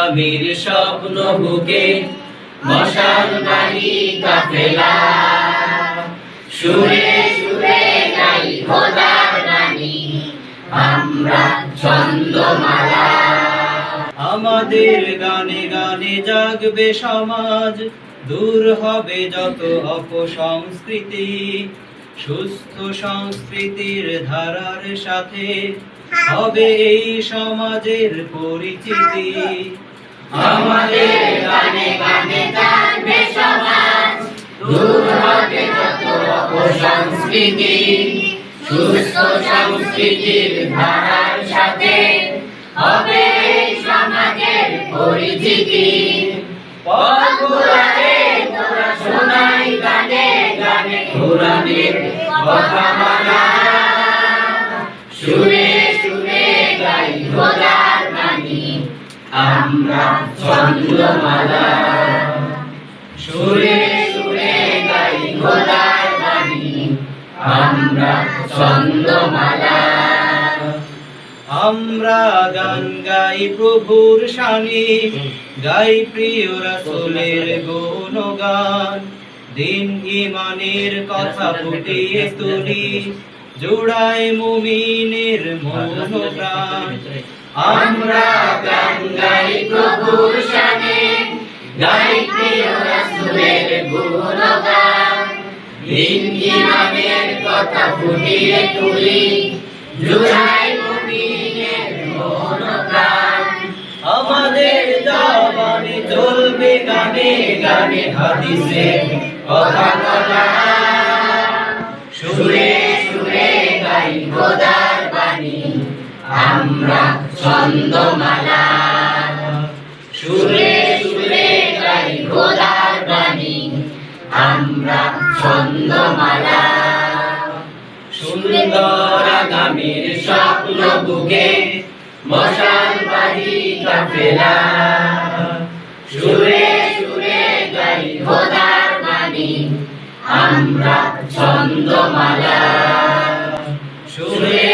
আগামীর স্বপ্ন বুকে মশাল বাড়ি কাফেলা সুরে সুরে গাই খোদার বাণী আমরা ছন্দমালা। আমাদের গানে গানে জাগবে সমাজ, দূর হবে যত অপসংস্কৃতি, সুস্থ সংস্কৃতির ধারার সাথে হবে এই সমাজের পরিচিতি। আমাদের গানে গানে জাগবে সমাজ, দূর হবে যত অপসংস্কৃতি, সুস্থ সংস্কৃতির ধারার সাথে হবে এই সমাজের পরিচিতি। পথগুলোতে তোরা শোনাই গানে গানে কোরআনের কথামালা, সুরে সুরে গাই খোদার বাণী আমরা ছন্দমালা। সুরে সুরে গাই খোদার বাণী আমরা ছন্দমালা। আমরা গান গাই প্রভুর শানে, গাই প্রিয় রাসূলের গুণগান, দিন ঈমানের কথা ফুটিয়ে তুলি, জোড়াই মুমিনের মন প্রাণ। আমরা গান গাই প্রভুর শানে, গাই প্রিয় রাসূলের গুণগান, দিন ঈমানের কথা ফুটিয়ে তুলি, জোড়াই মুমিনের মন প্রাণ। আমাদের জবানে চলবে গানে গানে হাদিসের কথা বলা, সুরে সুরে গাই খোদার বাণী আমরা ছন্দমালা। সুরে সুরে গাই খোদার বাণী আমরা ছন্দমালা। সুন্দর আগামীর স্বপ্ন বুকে মশাল বাড়ি কাফেলা, সুরে সুরে গাই খোদার বাণী আমরা ছন্দমালা। সুরে